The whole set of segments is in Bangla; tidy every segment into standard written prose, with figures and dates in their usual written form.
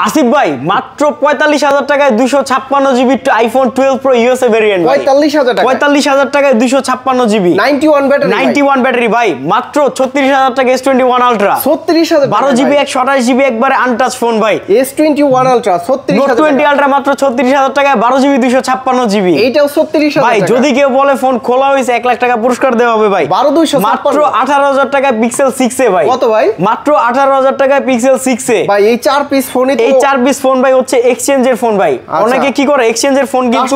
আসিফ ভাই মাত্র ৪৫,০০০ টাকায় ২৫৬ GB iPhone ১২ pro USA variant. ৪৫,০০০ টাকায় ২৫৬ জিবি 91 ব্যাটারি ভাই। মাত্র ৩৬,০০০ টাকা S21 আলট্রা ১২ জিবি ১২৮ জিবি একবারে আনটাচ ফোন ভাই। S21 আলট্রা ৩৬,০০০ Note 20 আলট্রা মাত্র ৩৬,০০০ টাকায় ১২ জিবি ২৫৬ জিবি। এইটাও ৩৬,০০০ ভাই। যদি কেউ বলে ফোন খোলা হয়েছে ১ লাখ টাকা পুরস্কার দেওয়া হবে ভাই। ১২,২৫৬ মাত্র ১৮,০০০ টাকায় পিক্সেল 6 এ ভাই। কত ভাই? মাত্র ১৮,০০০ টাকায় পিক্সেল 6 এ ভাই। এই 4 পিস ফোনে এই 4 পিস ফোন ভাই হচ্ছে এক্সচেঞ্জের ফোন ভাই। অনেকে কি করে এক্সচেঞ্জের ফোন কিন্তু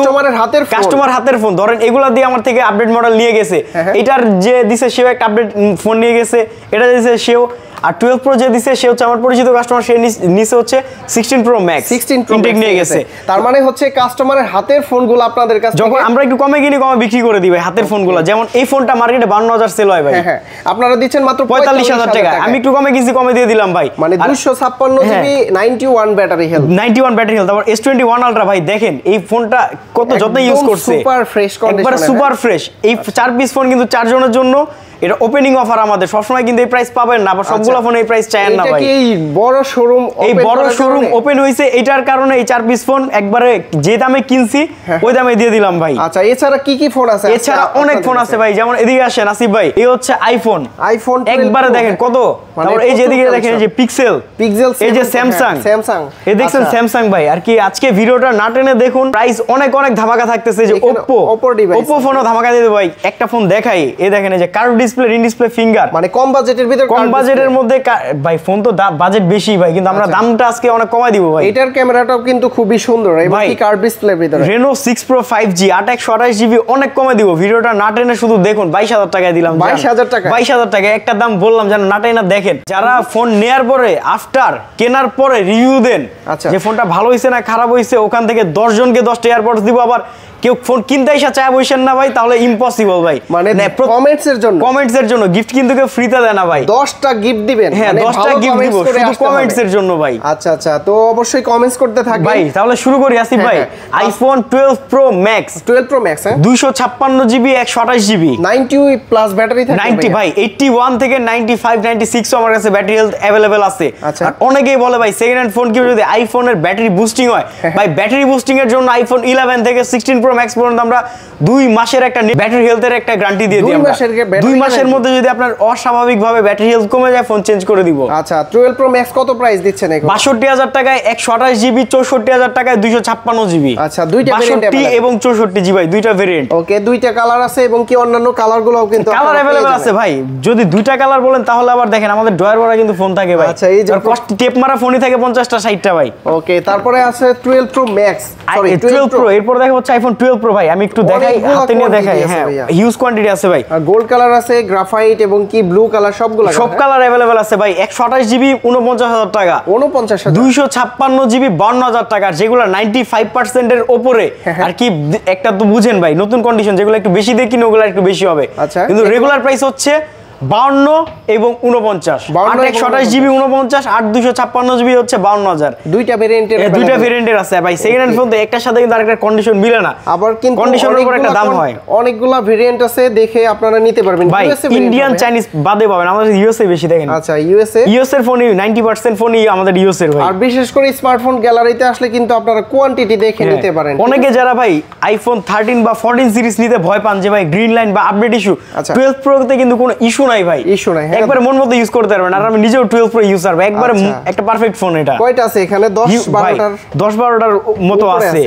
কাস্টমার হাতের ফোন ধরেন এগুলা দিয়ে আমার থেকে আপডেট মডেল নিয়ে গেছে। এটার যে দিছে সেও একটা আপডেট ফোন নিয়ে গেছে, এটা দিছে সেও। আর 12 প্রো যে দিছে সে হচ্ছে আমার পরিচিত কাস্টমার, সে নিচে হচ্ছে 16 প্রো ম্যাক্স 16 প্রো ইনটেক নিয়ে গেছে। তার মানে হচ্ছে কাস্টমারের হাতের ফোনগুলো আপনাদের কাছে যখন আমরা একটু কমে কিনি কমে বিক্রি করে দিই ভাই হাতের ফোনগুলো। যেমন এই ফোনটা মার্কেটে ৫২,০০০ সেল হয় ভাই। হ্যাঁ আপনারা দিচ্ছেন মাত্র ৪৫,০০০ টাকা। আমি একটু কমে কিনছি, কমে দিয়ে দিলাম ভাই। মানে ২৫৬ GB 91 battery health 91 battery health. তারপর S21 আলট্রা ভাই দেখেন এই ফোনটা কত যত্ন ইউজ করছে, সুপার ফ্রেশ কন্ডিশন, একবার সুপার ফ্রেশ। এই 4 পিস ফোন কিন্তু 4 জনের জন্য। এটা ওপেনিং অফার আমাদের, সবসময় কিন্তু এই প্রাইস পাবেন না, আবার সবগুলো ফোনে এই প্রাইস চায় না ভাই। এই বড় শোরুম ওপেন হইছে এটার কারণে এই 4 পিস ফোন একবারে যে দামে কিনছি ওই দামে দিয়ে দিলাম ভাই। আচ্ছা এছাড়া কি ফোন আছে? এছাড়া অনেক ফোন আছে ভাই। যেমন এদিকে আসেন আসিফ ভাই, এই হচ্ছে আইফোন একবারে দেখেন কত। তারপর এই যেদিকে দেখেন এই যে পিক্সেল, এই যে স্যামসাং এই দেখছেন স্যামসাং ভাই। আর কি আজকে ভিডিওটা না টেনে দেখুন, প্রাইস অনেক ধামাকা থাকতেছে। যে ওপ্পো ফোনও ধামাকা দিয়ে দেব ভাই। একটা ফোন দেখাই, এই দেখেন এই যে curve display, in display finger, মানে কম বাজেটের ভিতর, কম বাজেটের মধ্যে ভাই। ফোন তো বাজেট বেশি ভাই, কিন্তু আমরা দামটা আজকে অনেক কমাই দিব ভাই। এটার ক্যামেরাটাও কিন্তু খুবই সুন্দর এবং কি কার্ভ ডিসপ্লের ভিতরে। Reno 6 Pro 5G ৮/১২৮ জিবি অনেক কমে দিব। ভিডিওটা না টেনে শুধু দেখুন। ২২,০০০ টাকায় দিলাম। ২২,০০০ টাকা ২২,০০০ টাকা একটা দাম বললাম যেন না টেনে দেখেন। যারা ফোন নেয়ার পরে আফটার কেনার পরে রিভিউ দেন যে ফোনটা ভালো হইছে না খারাপ হইছে, ওখান থেকে 10 জনকে 10টা এয়ারপডস দিব। আবার কেউ ফোন কিনতে এসে চায় বসেন না ভাই, তাহলে ইম্পসিবল ভাই। মানে কমেন্টসের জন্য গিফট কিন্তু কেউ ফ্রিতে দেয় না ভাই। 10টা গিফট দিবেন। হ্যাঁ 10টা গিফট দিব শুধু কমেন্টসের জন্য ভাই। আচ্ছা তো অবশ্যই কমেন্টস করতে থাকবেন ভাই। তাহলে শুরু করি আসিফ ভাই। IPhone 12 pro max 256 GB 128 GB 90 plus battery থাকে 90 ভাই। 81 থেকে 95 96 আমার কাছে ব্যাটারি হেলথ अवेलेबल আছে। আর অনেকেই বলে ভাই সেকেন্ড হ্যান্ড ফোন কি যদি আইফোনের ব্যাটারি বুস্টিং হয়, ভাই ব্যাটারি বুস্টিং এর জন্য আইফোন 11 থেকে 16 প্রো ম্যাক্স পর্যন্ত আমরা 2 মাসের একটা ব্যাটারি হেলথের একটা গ্যারান্টি দিয়ে দিই। 2 মাসের মধ্যে যদি আপনার অস্বাভাবিকভাবে ব্যাটারি হেলথ কমে যায় ফোন চেঞ্জ করে দিব। আচ্ছা 12 প্রো ম্যাক্স কত প্রাইস দিচ্ছেন এখন? ৬২,০০০ টাকায় 128 জিবি, ৬৪,০০০ টাকায় 256 জিবি। আচ্ছা দুইটা ভেরিয়েন্ট 62 এবং 64 জিবি ভাই, দুইটা ভেরিয়েন্ট। ওকে দুইটা কালার আছে এবং কি অন্যান্য কালারগুলোও কিন্তু কালার अवेलेबल আছে ভাই। যদি দুইটা কালার বলেন তাহলে আবার দেখেন আমাদের ড্রয়ার ভরা কিন্তু ফোন থাকে ভাই। আচ্ছা এই যে টেপ মারা ফোনই থাকে 50টা 60টা ভাই। ওকে তারপরে আছে 12 প্রো ম্যাক্স, সরি 12 প্রো। এরপর দেখা হচ্ছে আইফোন 12 প্রো ভাই। আমি একটু দেখাই, হাতে নিয়ে দেখাই। হ্যাঁ হিউজ কোয়ান্টিটি আছে ভাই। আর গোল্ড কালার আছে, গ্রাফাইট এবং কি ব্লু কালার, সব কালার अवेलेबल আছে ভাই। 128 জিবি 49,০০০ টাকা, 49,০০০, 256 জিবি 52,০০০ টাকা, যেগুলো 95% এর উপরে। আর কি একটা তো বুঝেন ভাই নতুন কন্ডিশন, যেগুলো একটু বেশি দিয়ে কিনে ওগুলো একটু বেশি হবে। কিন্তু রেগুলার প্রাইস হচ্ছে 52 এবং 49। 128 জিবি 49, 256 জিবি হচ্ছে 52,০০০। দুইটা ভেরিয়েন্টের আছে ভাই। সেকেন্ড হ্যান্ড ফোন তো একটার সাথে কিন্তু আরেকটা কন্ডিশন মিলে না, আবার কিন্তু কন্ডিশনের উপর একটা দাম হয়। অনেকগুলা ভেরিয়েন্ট আছে, দেখে আপনারা নিতে পারবেন। ভাই ইন্ডিয়ান চাইনিজ বাদে পাবেন, আমাদের ইউএসএ বেশি দেখেন। আচ্ছা ইউএসএ এর ফোনই 90% ফোনই আমাদের ইউএসএ এর ভাই। আর বিশেষ করে স্মার্টফোন গ্যালারিতে আসলে কিন্তু আপনারা কোয়ান্টিটি দেখে নিতে পারেন। অনেকে যারা ভাই আইফোন 13 বা 14 সিরিজ নিতে ভয় পান যে ভাই গ্রিন লাইন বা আপডেট ইস্যু, 12 প্রো তে কিন্তু কোনো ইস্যু নাই ভাই। একবারে মন মতো ইউজ করতে পারবেন। আর আমি নিজেও 12 প্রো ইউজার ভাই, একবারে একটা পারফেক্ট ফোন। এটা কয়টা আছে এখানে? 10-12টার মতো আছে।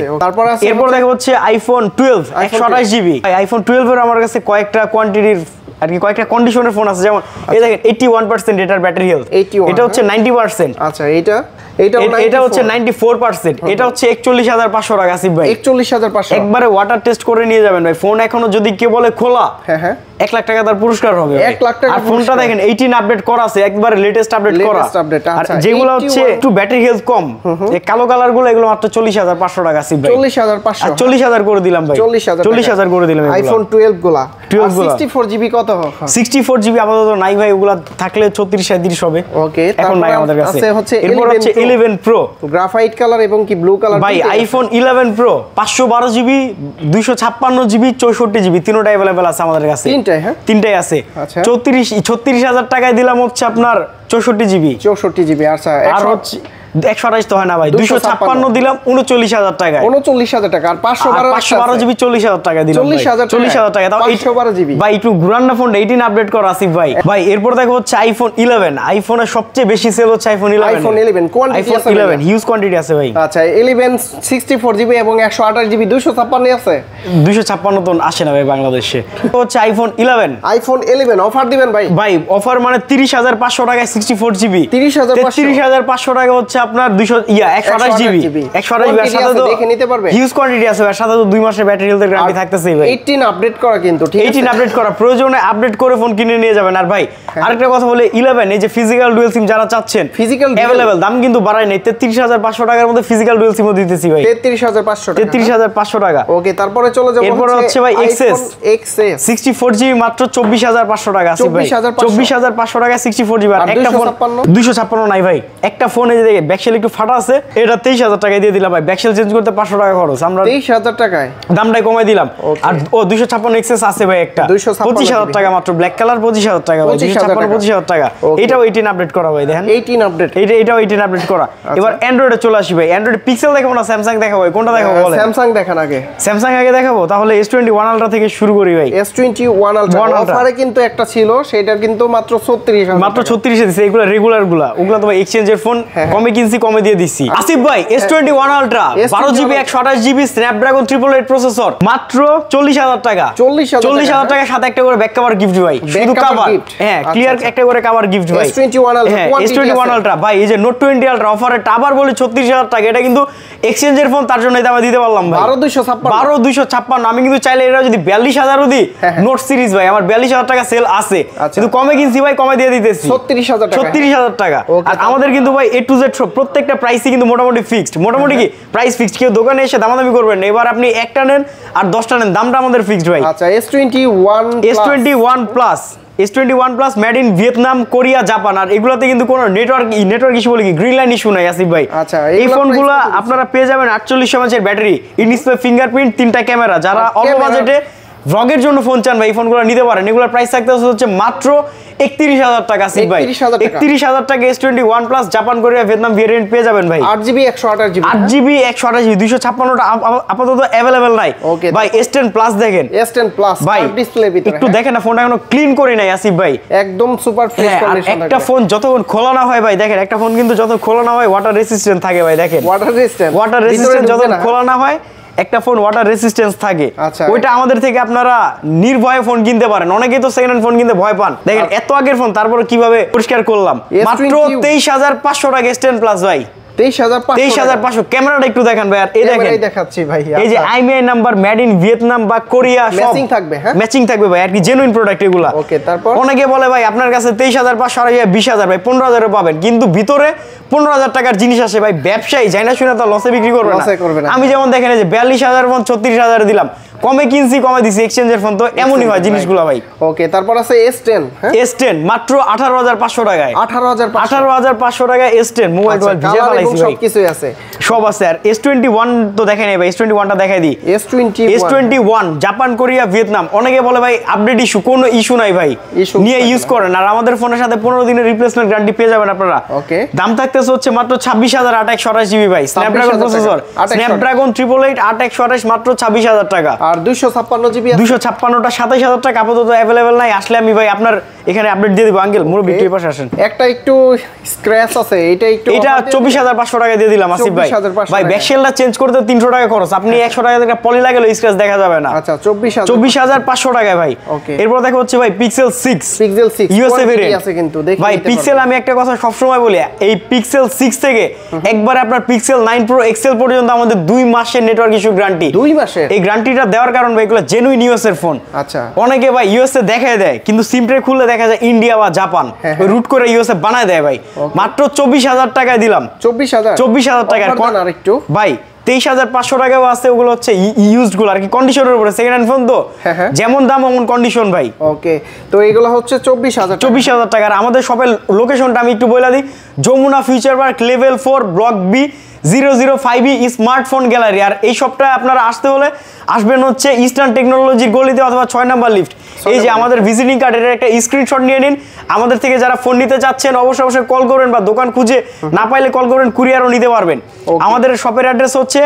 এরপর দেখা হচ্ছে আইফোন 12 128 জিবি। আইফোন 12 এর আমার কাছে কয়েকটা কোয়ান্টিটির আর কি কয়েকটা কন্ডিশনের ফোন আছে। যেমন এই দেখেন 81% এটার ব্যাটারি হেলথ, এটা হচ্ছে 90%। আচ্ছা এটা হচ্ছে 94%। এটা হচ্ছে 41,500 টাকা আসিফ ভাই। 41,500 একবারে ওয়াটার টেস্ট করে নিয়ে যাবেন ভাই। ফোন এখনো যদি কেউ বলে খোলা, হ্যাঁ 1 লাখ টাকা তার পুরস্কার হবে। 1 লাখ টাকা। আর ফোনটা দেখেন 18 আপডেট করা আছে, একবারে লেটেস্ট আপডেট করা। আর যেগুলো হচ্ছে একটু ব্যাটারি হেলথ কম, এই কালো কালার গুলো, এগুলো মাত্র 40,500 টাকা আসিফ ভাই। 40,500 40,000 করে দিলাম ভাই। 40,000 করে দিলাম আইফোন 12 গুলা। 64 জিবি কত? 64 জিবি আপাতত নাই ভাই, ওগুলা থাকলে 34-37 হবে। ওকে এখন নাই আমাদের কাছে। এরপর হচ্ছে 11 প্রো গ্রাফাইট কালার এবং কি ব্লু কালার ভাই। IPhone 11 pro 512 GB, 256 GB, 64 GB, তিনটাই अवेलेबल আছে আমাদের কাছে। তিনটাই আছে। 36,000 টাকায় দিলাম হচ্ছে আপনার 64 জিবি। আচ্ছা আর হচ্ছে 128 তো হয় না ভাই, 256 দিলাম 39000 টাকায়। 39000 টাকা। আর 512 জিবি 40000 টাকা দিলাম। 40000 টাকা দাও। 512 জিবি ভাই একটু ঘুরান না ফোনটা, 18 আপডেট করো আসিফ ভাই। ভাই এরপর দেখো হচ্ছে আইফোন 11। আইফোনের সবচেয়ে বেশি সেল হচ্ছে আইফোন 11। আইফোন 11 কোয়ান্টিটি আছে? 11 হিউজ কোয়ান্টিটি আছে ভাই। আচ্ছা 11 64 জিবি এবং 128 জিবি 256 আছে। 256 তো আসে না ভাই বাংলাদেশে। তো হচ্ছে আইফোন 11। আইফোন 11 অফার দিবেন ভাই? ভাই অফার মানে 30500 টাকায় 64 জিবি। 33500 টাকা হচ্ছে আপনার 128 জিবি। 128 জিবি এর সাথে তো দেখে নিতে পারবে। হিউজ কোয়ান্টিটি আছে এর সাথে তো 2 মাসের ব্যাটারি হেলথের গ্যারান্টি থাকতেছে ভাই। 18 আপডেট করা কিন্তু, ঠিক আছে? 18 আপডেট করা, প্রয়োজনে আপডেট করে ফোন কিনে নিয়ে যাবেন। আর ভাই আরেকটা কথা বলে 11 এই যে ফিজিক্যাল ডুয়াল সিম যারা চাচ্ছেন, ফিজিক্যাল अवेलेबल, দাম কিন্তু বাড়াই নাই। 33500 টাকার মধ্যে ফিজিক্যাল ডুয়াল সিমও দিতেছি ভাই। 33500 টাকা। 33500 টাকা। ওকে, তারপরে চলে যাব এরপর হচ্ছে ভাই এক্সএস 64 জিবি মাত্র 24500 টাকা আছে ভাই। 24500 টাকা 64 জিবি। আর একটা ফোন 256 নাই ভাই। একটা ফোন এই যে দেখে ব্যাকশেল একটু ফাটা আছে, এটা 23000 টাকায় দিয়ে দিলাম ভাই। ব্যাকশেল চেঞ্জ করতে 500 টাকা খরচ, আমরা 23000 টাকায় দামটাই কমাই দিলাম। আর ও 256 এক্সএস আছে ভাই একটা, 25000 টাকা মাত্র, ব্ল্যাক কালার 25000 টাকা ভাই। 256 টাকা। এটাও 18 আপডেট করা ভাই, দেখেন 18 আপডেট। এটাও 18 আপডেট করা। এবার অ্যান্ড্রয়েডে চলে আসি ভাই। অ্যান্ড্রয়েড পিক্সেল দেখাবো না স্যামসাং দেখাবো, কোনটা দেখাবো বলেন? স্যামসাং দেখান আগে। স্যামসাং আগে দেখাবো, তাহলে S21 আলট্রা থেকে শুরু করি ভাই। S21 আলট্রা অফারে কিন্তু একটা ছিল, সেটার কিন্তু মাত্র 36000, মাত্র 36 এ দিছে। এগুলা রেগুলার ওগুলা তো ভাই এক্সচেঞ্জের ফোন, কমে কিনছি কমে দিয়ে দিছি। আসিফ ভাই S21 ultra 12 GB 128 GB Snapdragon 888 processor মাত্র 40000 টাকা। 40000 টাকা সাথে একটা করে ব্যাক কভার গিফট ভাই, শুধু কভার। হ্যাঁ, ক্লিয়ার একটা করে কভার গিফট ভাই। S21 আলট্রা S21 আলট্রা ভাই, এই যে নোট 20 আলট্রা অফারে আবার বলি 36000 টাকা। এটা কিন্তু এক্সচেঞ্জের ফোন, তার জন্য এই দামে দিতে পারলাম ভাই। 12256। আমি কিন্তু চাইলে এটা যদি 42000 ও দিই, নোট সিরিজ ভাই আমার 42000 টাকা সেল আছে, কিন্তু কমে কিনছি ভাই, কমে দিয়ে দিতেছি 36000 টাকা। আর আমাদের কিন্তু ভাই A to Z সব প্রত্যেকটা প্রাইসই কিন্তু মোটামুটি ফিক্সড। মোটামুটি কি প্রাইস ফিক্সড, কেউ দোকানে এসে দামাদামি করবেন না। এবার আপনি একটা নেন আর 10টা নেন, দামটা আমাদের ফিক্সড ভাই। আচ্ছা S21 plus S21 plus made in Vietnam, Korea, Japan. আর এগুলাতে কিন্তু কোনো নেটওয়ার্ক ইস্যু বলে কি গ্রিন লাইন ইস্যু নাই আসিফ ভাই। আচ্ছা, এই ফোনগুলো আপনারা পেয়ে যাবেন 48 mAh battery, in display fingerprint, 3টা ক্যামেরা। যারা অল্প বাজেটে ভ্লগের জন্য ফোন চান ভাই, এই ফোনগুলো নিতে পারেন। এগুলোর প্রাইস থাকতে হচ্ছে মাত্র 31000 টাকা আসিফ ভাই। 31000 টাকা S21 plus Japan, Korea, Vietnam variant পেয়ে যাবেন ভাই। 8GB 128 জিবি 256টা আপাতত अवेलेबल নাই ভাই। S10 প্লাস দেখেন, S10 প্লাস ভাই ডিসপ্লে ভিতরে একটু দেখেন না, ফোনটা এখনো ক্লিন করি নাই আসিফ ভাই, একদম সুপার ফ্রেশ কন্ডিশন। একটা ফোন যতক্ষণ খোলা না হয় ভাই, দেখেন একটা ফোন কিন্তু যত খোলা না হয় ওয়াটার রেসিস্ট্যান্ট থাকে ভাই। দেখেন ওয়াটার রেসিস্ট্যান্ট যতক্ষণ খোলা না হয় একটা ফোন ওয়াটার রেসিস্ট্যান্স থাকে। ওইটা আমাদের থেকে আপনারা নির্ভয়ে ফোন কিনতে পারেন। অনেকেই তো সেকেন্ড হ্যান্ড ফোন কিনতে ভয় পান। দেখেন এত আগের ফোন, তারপরে কিভাবে পরিষ্কার করলাম। মাত্র 23500 টাকা S10 প্লাস ভাই। 23500 ক্যামেরাটা একটু দেখান ভাই। আর এই দেখেন দেখাচ্ছি ভাই, এই যে IMEI number, made in Vietnam বা কোরিয়া, সব ম্যাচিং থাকবে। হ্যাঁ, ম্যাচিং থাকবে ভাই, আর কি জেনুইন প্রোডাক্ট এগুলা। ওকে, তারপর অনেকে বলে ভাই আপনার কাছে 23500 আর 20000 ভাই 15000 এ পাবেন, কিন্তু ভিতরে 15000 টাকার জিনিস আসে ভাই। ব্যবসায়ী যাই না শুনে তো লসে বিক্রি করবে না। আমি যেমন দেখেন এই যে 42000 ফোন 36000 এ দিলাম, কমে কিনছি কমে দিছি, এক্সচেঞ্জের ফোন তো এমনই হয় জিনিসগুলো ভাই। ওকে, তারপর আছে S10। S10 মাত্র 18500 টাকায়। 18500 টাকায় S10 মোবাইল টোবাইল ভিজে ফেলাইছি ভাই, সব কিছুই আছে, সব আছে। আর S21 তো দেখাই নাই ভাই, S21টা দেখাই দিই। S21 Japan, Korea, Vietnam. অনেকে বলে ভাই আপডেট ইস্যু, কোনো ইস্যু নাই ভাই, নিয়ে ইউজ করেন। আর আমাদের ফোনের সাথে 15 দিনের রিপ্লেসমেন্ট গ্যারান্টি পেয়ে যাবেন আপনারা। ওকে, দাম থাকতেছে হচ্ছে মাত্র 26828 জিবি ভাই। স্ন্যাপড্রাগন প্রসেসর, স্ন্যাপড্রাগন 888 8128 মাত্র 26000 টাকা। আর 256 জিবি 256টা 27000 টাকা আপাতত अवेलेबल নাই। আসলে আমি ভাই আপনার এখানে আপডেট দিয়ে দিব। আঙ্কেল মুরব্বি একটু পাশে আসেন। একটা একটু স্ক্র্যাচ আছে, এটা 24500 টাকা দিয়ে দিলাম আসিফ ভাই। ভাই ব্যাকশেলটা চেঞ্জ করতে 300 টাকা খরচ, আপনি 100 টাকা একটা পলি লাগালে স্ক্র্যাচ দেখা যাবে না। আচ্ছা, 24500 টাকায় ভাই। এরপর দেখা হচ্ছে ভাই পিক্সেল 6 ইউএসএ ভেরিয়েন্ট আছে কিন্তু দেখি ভাই। পিক্সেল আমি একটা কথা সব সময় বলি, এই পিক্সেল 6 থেকে একবার আপনার পিক্সেল 9 প্রো এক্সেল পর্যন্ত আমাদের 2 মাসের নেটওয়ার্ক ইস্যু গ্যারান্টি। 2 মাসের এই গ্যারান্টিটা দেওয়ার কারণ ভাই এগুলো জেনুইন ইউএসএর ফোন। আচ্ছা, অনেকে ভাই ইউএসএ দেখায় দেয়, কিন্তু সিম ট্রে খুললে দেখা যায় ইন্ডিয়া বা জাপান, রুট করে ইউএসএ বানায় দেয় ভাই। মাত্র 24000 টাকায় দিলাম। 24000 টাকা। আর একটু ভাই 23500 টাকাও আছে, ওগুলো হচ্ছে ইউজড গুলো আর কি, কন্ডিশনের উপরে। সেকেন্ড হ্যান্ড ফোন তো যেমন দাম এমন কন্ডিশন ভাই। ওকে, তো এগুলো হচ্ছে 24000 টাকা। আর আমাদের শপের লোকেশনটা আমি একটু বলে দিই, Jamuna future park level 4 block B 005E smartphone gallery. আর এই সপ্তাহে আপনারা আসতে হলে আসবেন হচ্ছে ইস্টার্ন টেকনোলজির গলিতে অথবা 6 নাম্বার লিফট। এই যে আমাদের ভিজিটিং কার্ডের একটা স্ক্রিনশট নিয়ে নিন। আমাদের থেকে যারা ফোন নিতে চাচ্ছেন অবশ্যই কল করবেন, বা দোকান খুঁজে না পাইলে কল করবেন, কুরিয়ারও নিতে পারবেন। আমাদের শপের অ্যাড্রেস হচ্ছে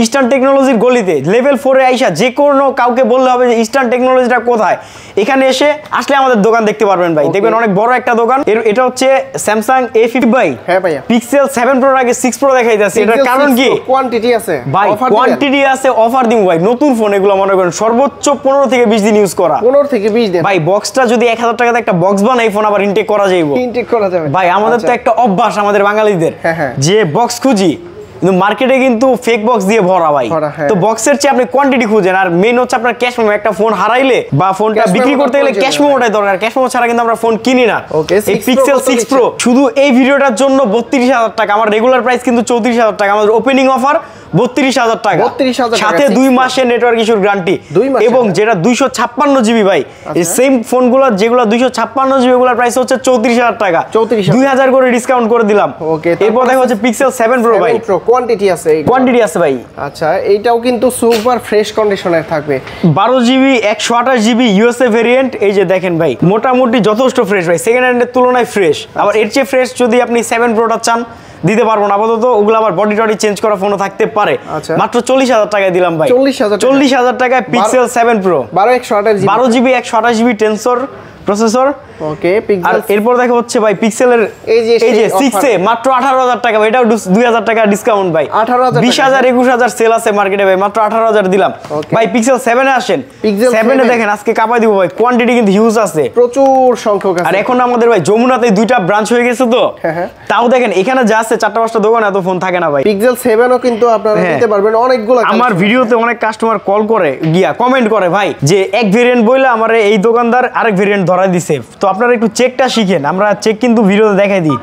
ইস্টার্ন টেকনোলজির গলিতে লেভেল 4 এ আইসা যে কোনো কাউকে বললে হবে যে ইস্টার্ন টেকনোলজিটা কোথায়, এখানে এসে আসলে আমাদের দোকান দেখতে পারবেন ভাই। দেখবেন অনেক বড় একটা দোকান। এটা হচ্ছে স্যামসাং A50 ভাই। হ্যাঁ ভাইয়া, পিক্সেল 7 প্রো আগে 6 প্রো দেখাইতেছে। এটার কারণ কি? কোয়ান্টিটি আছে ভাই, কোয়ান্টিটি আছে, অফার দিমু ভাই। নতুন ফোন এগুলো মনে করেন সর্বোচ্চ 15 থেকে 20 দিন ইউজ করা। 15 থেকে 20 দিন ভাই, বক্সটা যদি 1000 টাকাতে একটা বক্স বানাই ফোন আবার ইনটেক করা যাইবো। ইনটেক করা যাবে ভাই, আমাদের তো একটা অভ্যাস আমাদের বাঙালিদের যে বক্স খুঁজি, কিন্তু মার্কেটে কিন্তু ফেক বক্স দিয়ে ভরা ভাই। তো বক্সের চেয়ে আপনি কোয়ান্টিটি খুঁজেন। আর মেইন হচ্ছে আপনার ক্যাশ মেমো। একটা ফোন হারাইলে বা ফোনটা বিক্রি করতে গেলে ক্যাশ মেমোটাই দরকার। ক্যাশ মেমো ছাড়া কিন্তু আমরা ফোন কিনি না। এই পিক্সেল 6 প্রো শুধু এই ভিডিওটার জন্য 32,000 টাকা। আমার রেগুলার প্রাইস কিন্তু 34,000 টাকা। আমাদের ওপেনিং অফার 32,000 টাকা, সাথে 2 মাসের নেটওয়ার্ক ইস্যুর গ্যারান্টি, এবং যেটা 256 জিবি ভাই। এই সেম ফোনগুলো যেগুলো 256 জিবি, ওগুলোর প্রাইস হচ্ছে 34,000 টাকা। 2,000 করে ডিসকাউন্ট করে দিলাম। এরপর দেখা হচ্ছে পিক্সেল 7 প্রো ভাই। কোয়ান্টিটি আছে, কোয়ান্টিটি আছে ভাই। আচ্ছা, এইটাও কিন্তু সুপার ফ্রেশ কন্ডিশনে থাকবে। 12 জিবি 128 জিবি ইউএসএ ভেরিয়েন্ট। এই যে দেখেন ভাই, মোটামুটি যথেষ্ট ফ্রেশ ভাই, সেকেন্ড হ্যান্ডের তুলনায় ফ্রেশ। আবার এর চেয়ে ফ্রেশ যদি আপনি 7 প্রোটা চান দিতে পারবো না আপাতত। ওগুলো আবার বডি টডি চেঞ্জ করা ফোনও থাকতে পারে। মাত্র 40,000 টাকায় দিলাম ভাই। 40,000 টাকায় Pixel 7 pro 12 GB 128 GB Tensor processor. Okay, আর এরপর দেখা হচ্ছে ভাই পিক্সেলের এই যে 6 এ মাত্র 18,000 টাকা ভাই। এটাও 2,000 টাকা ডিসকাউন্ট ভাই। 20,000 21,000 সেল আছে মার্কেটে ভাই, মাত্র 18,000 দিলাম ভাই। পিক্সেল 7 এ আসেন। 7 এ দেখেন আজকে কাপাই দিব ভাই। কোয়ান্টিটি কিন্তু হিউজ আছে, প্রচুর সংখ্যক আছে। আর এখন আমাদের ভাই যমুনাতে 2টা ব্রাঞ্চ হয়ে গেছে তো। তাও দেখেন এখানে যা আছে 4টা 5টা দোকান, এত ফোন থাকে না ভাই। পিক্সেল 7 ও কিন্তু আপনারা নিতে পারবেন অনেকগুলো। আমার ভিডিওতে অনেক কাস্টমার কল করে গিয়া কমেন্ট করে ভাই যে এক ভেরিয়েন্ট বইলে আমারে এই দোকানদার আরেক ভেরিয়েন্ট ধরাই দিছে। তো আপনারা একটু চেকটা শিখেন। আমরা চেক কিন্তু ভিডিওতে দেখাই দিই।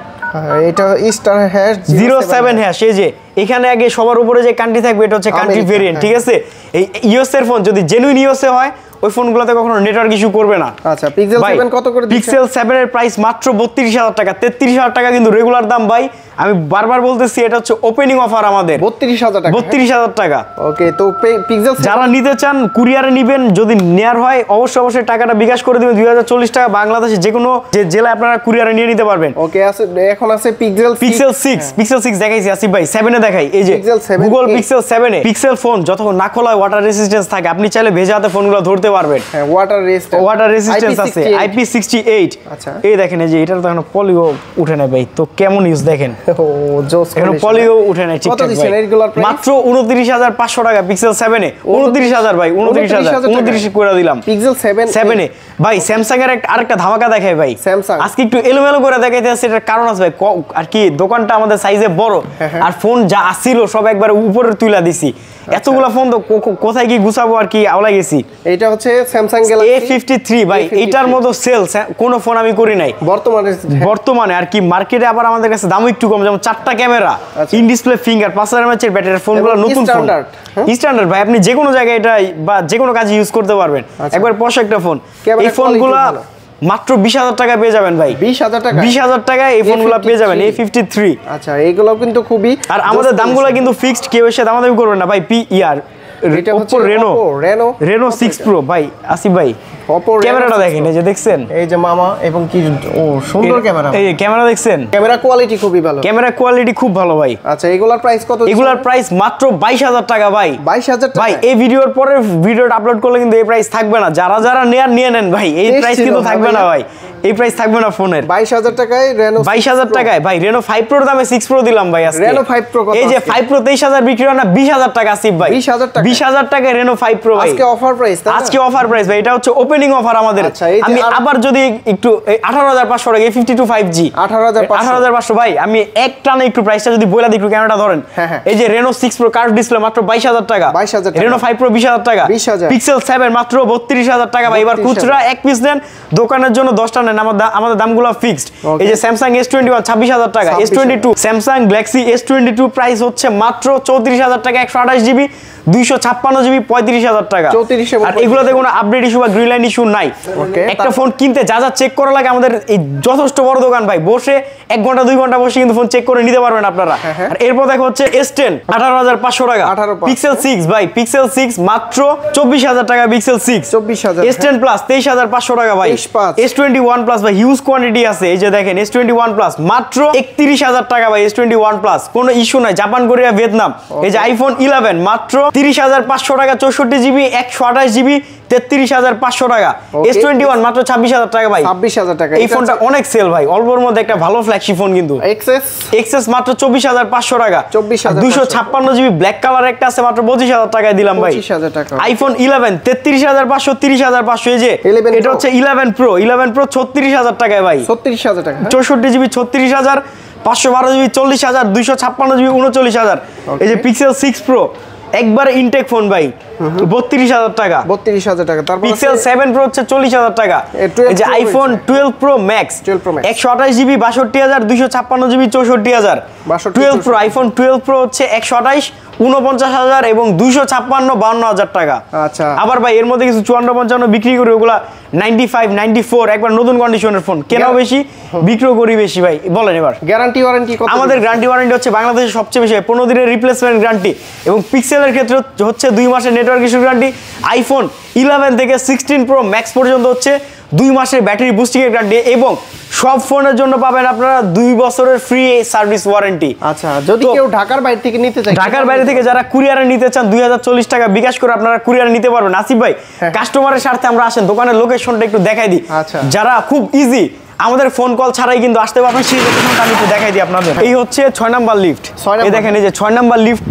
এটা স্টার হ্যাশ 07 হ্যাশ। এই যে এখানে আগে সবার উপরে যে কান্ট্রি থাকবে এটা হচ্ছে কান্ট্রি ভেরিয়েন্ট, ঠিক আছে? এই ইউএস এর ফোন যদি জেনুইন ইউএসএ হয় ওই ফোনগুলোতে কখনো নেটওয়ার্ক ইস্যু করবে না। আচ্ছা, পিক্সেল 7 কত করে দিচ্ছেন? পিক্সেল 7 এর প্রাইস মাত্র 32,000 টাকা। 33,000 টাকা কিন্তু রেগুলার দাম ভাই। আমি বারবার বলতেছি এটা হচ্ছে ওপেনিং অফার আমাদের। 32,000 টাকা। 32,000 টাকা। ওকে, তো পিক্সেল যারা নিতে চান কুরিয়ারে নেবেন, যদি নেয়ার হয় অবশ্যই টাকাটা বিকাশ করে দিবেন। 2040 টাকা বাংলাদেশে যে কোনো যে জেলায় আপনারা কুরিয়ারে নিয়ে নিতে পারবেন। ওকে, আছে এখন আছে পিক্সেল 6। পিক্সেল 6 দেখাইছি আসিফ ভাই। 7 এ দেখাই। এই যে গুগল পিক্সেল 7 এ পিক্সেল ফোন যতক্ষণ না খোলা হয় ওয়াটার রেজিস্ট্যান্স থাকে। আপনি চাইলে ভেজা হাতে ফোনগুলো ধরতে পারবেন। হ্যাঁ, ওয়াটার রেজিস্ট্যান্স আছে IP68। আচ্ছা, এই দেখেন এই যে এটার তো এখন পলিও উঠে না ভাই। তো কেমন ইউজ দেখেন, এখন পলিও উঠে নাই ঠিকঠাক ভাই। মাত্র 29,500 টাকা পিক্সেল 7 এ। 29,000 ভাই, 29,000 করে দিলাম পিক্সেল 7 এ ভাই। স্যামসাং এর আরেকটা ধামাকা দেখাই ভাই। আজকে একটু এলোমেলো করে দেখাইতে আছে, এটার কারণ আছে ভাই। আর কি দোকানটা আমাদের সাইজে বড়, আর ফোন যা আসছিল সব একবার উপরে তুলে দিছি। এতগুলা ফোন তো কোথায় কি গুছাবো আর কি আওলা গেছি। এটা হচ্ছে স্যামসাং গ্যালাক্সি A53 ভাই। এইটার মতো সেল কোন ফোন আমি করি নাই বর্তমানে। আর কি মার্কেটে আবার আমাদের কাছে দাম একটু কম, যেমন 4টা camera, in display finger, 5000 mAh এর ব্যাটারি ফোনগুলো নতুন ফোন স্ট্যান্ডার্ড ভাই। আপনি যে কোনো জায়গায় এটা বা যে কোনো কাজে ইউজ করতে পারবেন। একবার পয়সা একটা ফোন। এই ফোনগুলো মাত্র 20,000 টাকা পেয়ে যাবেন ভাই। 20,000 টাকা এই ফোনগুলো পেয়ে যাবেন A53। আচ্ছা, এইগুলো কিন্তু খুবই, আর আমাদের দামগুলো কিন্তু ফিক্সড, কেউ এসে দামাদামি করবেন না ভাই। Oppo Reno 6 Pro ভাই। আসিফ ভাই ক্যামেরাটা দেখেন, এই যে দেখছেন, এই যে মামা, এবং কি সুন্দর ক্যামেরা। এই ক্যামেরা দেখছেন, ক্যামেরা কোয়ালিটি খুবই ভালো। ক্যামেরা কোয়ালিটি খুব ভালো ভাই। আচ্ছা, এগুলার প্রাইস কত? এগুলার প্রাইস মাত্র 22,000 টাকা ভাই। 22,000 টাকা ভাই। এই ভিডিওর পরে ভিডিওটা আপলোড করলে কিন্তু এই প্রাইস থাকবে না। যারা নিয়ে নেন ভাই, এই প্রাইস কিন্তু থাকবে না ভাই। এই প্রাইস থাকবে না ফোনের। 22,000 টাকায় Reno 22,000 টাকায় ভাই। Reno 5 Pro দামে 6 Pro দিলাম ভাই আজকে। Reno 5 Pro কত? এই যে 5 Pro 23,000 বিক্রি হয় না, 20,000 টাকা আসিফ ভাই। 20,000 টাকায় Reno 5 Pro ভাই। আজকে অফার প্রাইস, আজকে অফার প্রাইস ভাই। এটা হচ্ছে ওপেনিং অফার আমাদের। আমি আবার যদি একটু 18,500 টাকা A52 5G 18,500 ভাই। আমি এক টানে একটু প্রাইসটা যদি বইলা দিই, একটু ক্যামেরাটা ধরেন। এই যে Reno 6 Pro কার্ভ ডিসপ্লে মাত্র 22,000 টাকা। Reno 5 Pro 20,000 টাকা। Pixel 7 মাত্র 32,000 টাকা ভাই। এবার খুচরা এক পিস নেন, দোকানের জন্য 10টা নেন, আমাদের দামগুলো ফিক্সড। এই যে Samsung S21 26,000 টাকা। S22 Samsung Galaxy S22 price হচ্ছে মাত্র 34,000 টাকা। 128 জিবি 256 জিবি 35,000 টাকা। 34 আর এগুলোতে কোনো আপডেট ইস্যু বা গ্রিন লাইন ইস্যু নাই। একটা ফোন কিনতে যা যা চেক করা লাগে আমাদের এই যথেষ্ট বড় দোকান ভাই, বসে 1 ঘন্টা 2 ঘন্টা বসে কিন্তু ফোন চেক করে নিতে পারবেন আপনারা। আর এরপর দেখো হচ্ছে S10 18,500 টাকা, পিক্সেল 6 ভাই, পিক্সেল 6 মাত্র 24,000 টাকা, পিক্সেল 6 24,000। S10 প্লাস 23,500 টাকা ভাই। S21 প্লাস ভাই হিউজ কোয়ান্টিটি আছে, এই যে দেখেন S21 প্লাস মাত্র 31,000 টাকা ভাই। S21 প্লাস কোনো ইস্যু নাই, জাপান, কোরিয়া, ভিয়েতনাম। এই যে আইফোন 11 মাত্র 30,500 টাকা, 64 জিবি 128 জিবি 33,500 টাকা। S21 মাত্র 26,000 টাকা ভাই, 26,000 টাকা। এই ফোনটা অনেক সেল ভাই, অল্পর মধ্যে একটা ভালো ফ্ল্যাগশিপ ফোন কিন্তু। XS মাত্র 24,500 টাকা, 256 জিবি ব্ল্যাক কালার একটা আছে মাত্র 25,000 টাকায় দিলাম ভাই। 25,000 টাকা। আইফোন 11 33,500 30,500। এই যে এটা হচ্ছে 11 প্রো 36,000 টাকায় ভাই, 36,000 টাকা। 64 জিবি 36,512 জিবি 40,000, 256 জিবি 39,000। এই যে পিক্সেল 6 প্রো একবার ইনটেক ফোন ভাই, 32,000 টাকা। 32,000 টাকা। তারপর পিক্সেল 7 প্রো হচ্ছে 40,000 টাকা। এই যে iPhone 12 pro max 128 GB 62,000, 256 GB 64,000। 12 pro iPhone 12 pro হচ্ছে 128 49,000 এবং 256 52,000 টাকা। আচ্ছা, আবার ভাই এর মধ্যে কিছু 54-55 বিক্রি করি, ওগুলা 95 94 একবার নতুন কন্ডিশনের ফোন, কেনাও বেশি বিক্রি করি বেশি ভাই। বলেন এবার গ্যারান্টি ওয়ারেন্টি কত? আমাদের গ্যারান্টি ওয়ারেন্টি হচ্ছে বাংলাদেশের সবচেয়ে বেশি 15 দিনের রিপ্লেসমেন্ট গ্যারান্টি, এবং পিক্সেলের ক্ষেত্রে হচ্ছে 2 মাসের নেটওয়ার্ক ইস্যু গ্যারান্টি। আইফোন 11 থেকে 16 প্রো ম্যাক্স পর্যন্ত হচ্ছে 2 মাসের ব্যাটারি বুস্টিং এর গ্যারান্টি, এবং সব ফোনের জন্য পাবেন আপনারা 2 বছরের ফ্রি সার্ভিস ওয়ারেন্টি। আচ্ছা, যদি কেউ ঢাকার বাইরে থেকে নিতে চায়, ঢাকার বাইরে থেকে যারা কুরিয়ারে নিতে চান 2040 টাকা বিকাশ করে আপনারা কুরিয়ারে নিতে পারবেন। আসিফ ভাই কাস্টমারের স্বার্থে আমরা আসেন, দোকানের লোকেশনটা একটু দেখাই দিই। আচ্ছা, যারা খুব ইজি আমাদের ফোন কল ছাড়াই কিন্তু আসতে পারবেন, সেই লোকেশনটা আমি একটু দেখাই দিই আপনাদের। এই হচ্ছে 6 নাম্বার লিফট, এই দেখেন এই যে 6 নাম্বার লিফট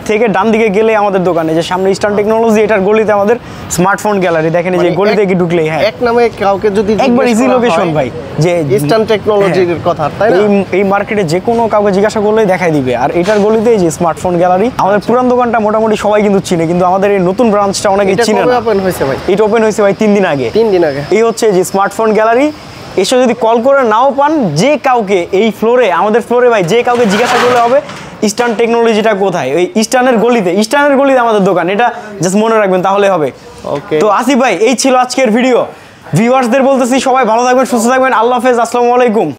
থেকে ডান দিকে গেলে আমাদের দোকানে, যে সামনে ইস্টার্ন টেকনোলজি, এটার গলিতে আমাদের স্মার্টফোন গ্যালারি। দেখেন এই যে গলিতে কি ঢুকলেই হ্যাঁ এক নামে কাউকে যদি একবার ইজি লোকেশন ভাই, যে ইস্টার্ন টেকনোলজির কথা, তাই না? এই মার্কেটে যে কোনো কাউকে জিজ্ঞাসা করলেই দেখাই দিবে। আর এটার গলিতে যে স্মার্টফোন গ্যালারি, আমাদের পুরান দোকানটা মোটামুটি সবাই কিন্তু চিনে, কিন্তু আমাদের এই নতুন ব্রাঞ্চটা অনেকেই চিনে না। ওপেন হয়েছে ভাই, এটা ওপেন হয়েছে ভাই 3 দিন আগে। 3 দিন আগে। এই হচ্ছে যে স্মার্টফোন গ্যালারি, এসে যদি কল করে নাও পান, যে কাউকে এই ফ্লোরে, আমাদের ফ্লোরে ভাই যে কাউকে জিজ্ঞাসা করলে হবে ইস্টার্ন টেকনোলজিটা কোথায়, ওই ইস্টার্নের গলিতে আমাদের দোকান, এটা জাস্ট মনে রাখবেন তাহলে হবে। ওকে, তো আসিফ ভাই এই ছিল আজকের ভিডিও। ভিউয়ার্সদের বলতেছি সবাই ভালো থাকবেন, সুস্থ থাকবেন, আল্লাহ হাফেজ, আসসালামু আলাইকুম।